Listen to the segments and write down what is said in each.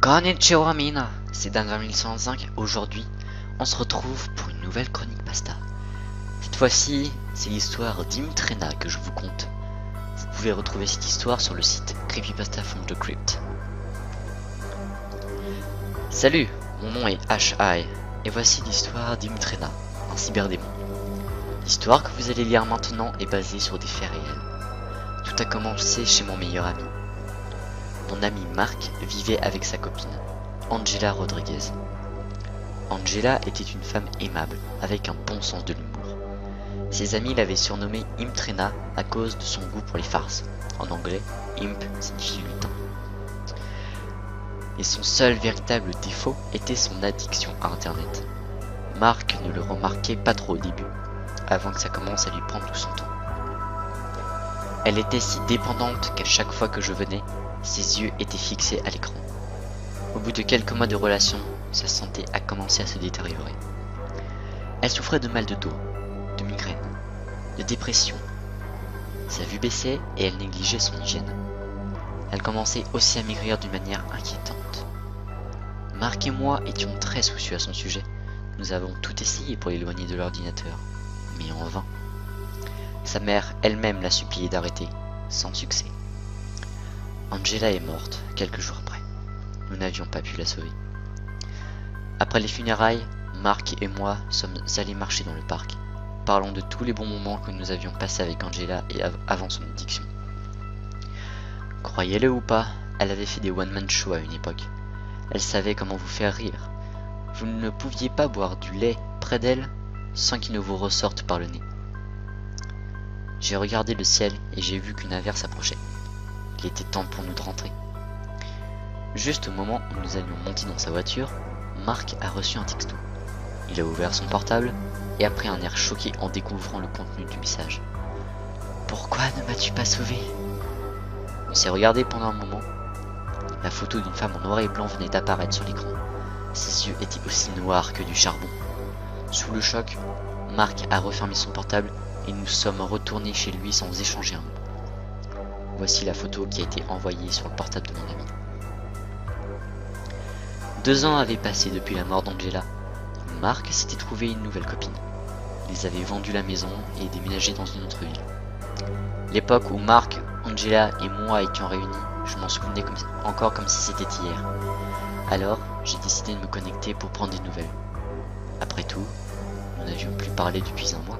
Konnichiwa Mina, c'est Dan 20105. Aujourd'hui, on se retrouve pour une nouvelle chronique pasta. Cette fois-ci, c'est l'histoire d'Imtrena que je vous conte. Vous pouvez retrouver cette histoire sur le site Creepypasta from the Crypt. Salut, mon nom est H.I. et voici l'histoire d'Imtrena, un cyberdémon. L'histoire que vous allez lire maintenant est basée sur des faits réels. Tout a commencé chez mon meilleur ami. Mon ami Marc vivait avec sa copine, Angela Rodriguez. Angela était une femme aimable, avec un bon sens de l'humour. Ses amis l'avaient surnommée Imtrena à cause de son goût pour les farces. En anglais, Imp signifie lutin. Et son seul véritable défaut était son addiction à Internet. Marc ne le remarquait pas trop au début, avant que ça commence à lui prendre tout son temps. Elle était si dépendante qu'à chaque fois que je venais, ses yeux étaient fixés à l'écran. Au bout de quelques mois de relation, sa santé a commencé à se détériorer. Elle souffrait de mal de dos, de migraine, de dépression. Sa vue baissait et elle négligeait son hygiène. Elle commençait aussi à maigrir d'une manière inquiétante. Marc et moi étions très soucieux à son sujet. Nous avons tout essayé pour l'éloigner de l'ordinateur, mais en vain. Sa mère elle-même l'a supplié d'arrêter, sans succès. Angela est morte quelques jours après. Nous n'avions pas pu la sauver. Après les funérailles, Marc et moi sommes allés marcher dans le parc. Parlons de tous les bons moments que nous avions passés avec Angela et avant son addiction. Croyez-le ou pas, elle avait fait des one-man shows à une époque. Elle savait comment vous faire rire. Vous ne pouviez pas boire du lait près d'elle sans qu'il ne vous ressorte par le nez. J'ai regardé le ciel et j'ai vu qu'une averse approchait. Il était temps pour nous de rentrer. Juste au moment où nous allions monter dans sa voiture, Marc a reçu un texto. Il a ouvert son portable et a pris un air choqué en découvrant le contenu du message. « Pourquoi ne m'as-tu pas sauvé ?» On s'est regardé pendant un moment. La photo d'une femme en noir et blanc venait d'apparaître sur l'écran. Ses yeux étaient aussi noirs que du charbon. Sous le choc, Marc a refermé son portable et nous sommes retournés chez lui sans échanger un mot. Voici la photo qui a été envoyée sur le portable de mon ami. 2 ans avaient passé depuis la mort d'Angela. Marc s'était trouvé une nouvelle copine. Ils avaient vendu la maison et déménagé dans une autre ville. L'époque où Marc, Angela et moi étions réunis, je m'en souvenais encore comme si c'était hier. Alors, j'ai décidé de me connecter pour prendre des nouvelles. Après tout, nous n'avions plus parlé depuis un mois.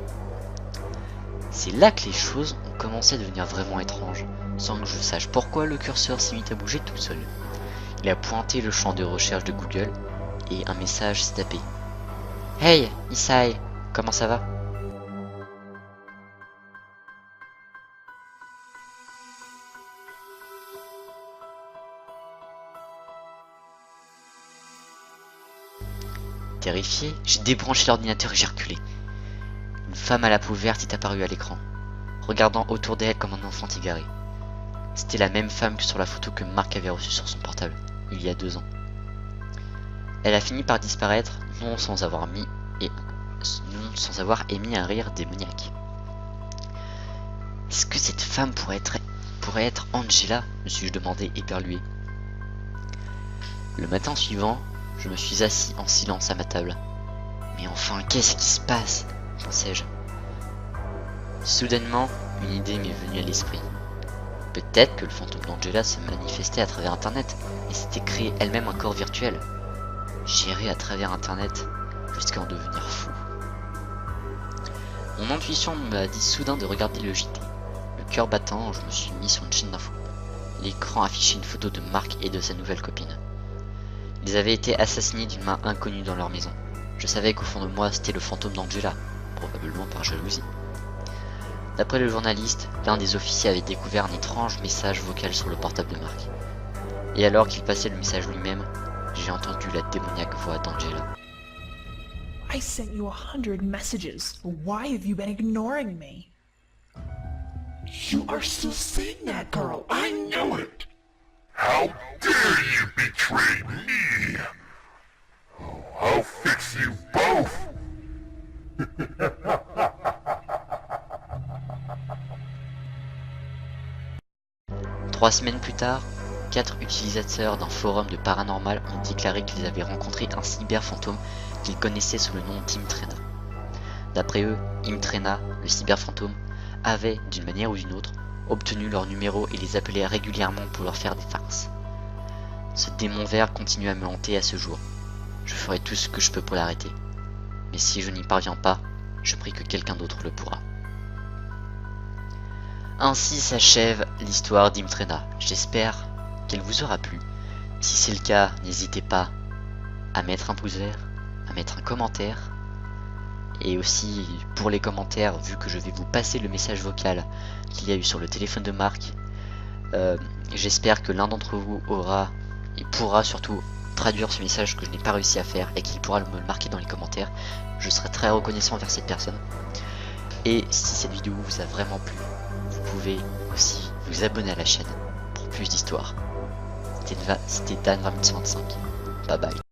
C'est là que les choses ont commencé à devenir vraiment étranges, sans que je sache pourquoi le curseur s'est mis à bouger tout seul. Il a pointé le champ de recherche de Google et un message s'est tapé. « Hey, Isai, comment ça va ?» Terrifié, j'ai débranché l'ordinateur et j'ai reculé. Une femme à la peau verte est apparue à l'écran, regardant autour d'elle comme un enfant égaré. C'était la même femme que sur la photo que Marc avait reçue sur son portable, il y a 2 ans. Elle a fini par disparaître, non sans avoir émis un rire démoniaque. Est-ce que cette femme pourrait être Angela, me suis-je demandé éperlué. Le matin suivant, je me suis assis en silence à ma table. Mais enfin, qu'est-ce qui se passe ? Pensais-je. Soudainement, une idée m'est venue à l'esprit. Peut-être que le fantôme d'Angela se manifestait à travers Internet et s'était créé elle-même un corps virtuel. J'irai à travers Internet jusqu'à en devenir fou. Mon intuition m'a dit soudain de regarder le JT. Le cœur battant, je me suis mis sur une chaîne d'infos. L'écran affichait une photo de Marc et de sa nouvelle copine. Ils avaient été assassinés d'une main inconnue dans leur maison. Je savais qu'au fond de moi, c'était le fantôme d'Angela, probablement par jalousie. D'après le journaliste, l'un des officiers avait découvert un étrange message vocal sur le portable de Marc. Et alors qu'il passait le message lui-même, j'ai entendu la démoniaque voix d'Angela. I sent you 100 messages. Why have you been ignoring me? You are still saying that, girl. I know it. How dare you betray me? Oh, I'll fix you both. 3 semaines plus tard, 4 utilisateurs d'un forum de paranormal ont déclaré qu'ils avaient rencontré un cyberfantôme qu'ils connaissaient sous le nom d'Imtrena. D'après eux, Imtrena, le cyberfantôme, avait, d'une manière ou d'une autre, obtenu leur numéro et les appelait régulièrement pour leur faire des farces. Ce démon vert continue à me hanter à ce jour. Je ferai tout ce que je peux pour l'arrêter. Mais si je n'y parviens pas, je prie que quelqu'un d'autre le pourra. Ainsi s'achève l'histoire d'Imtrena. J'espère qu'elle vous aura plu. Si c'est le cas, n'hésitez pas à mettre un pouce vert, à mettre un commentaire. Et aussi, pour les commentaires, vu que je vais vous passer le message vocal qu'il y a eu sur le téléphone de Marc, j'espère que l'un d'entre vous aura et pourra surtout traduire ce message que je n'ai pas réussi à faire et qu'il pourra me le marquer dans les commentaires. Je serai très reconnaissant envers cette personne. Et si cette vidéo vous a vraiment plu, vous pouvez aussi vous abonner à la chaîne pour plus d'histoires. C'était Dan 2025. Bye bye.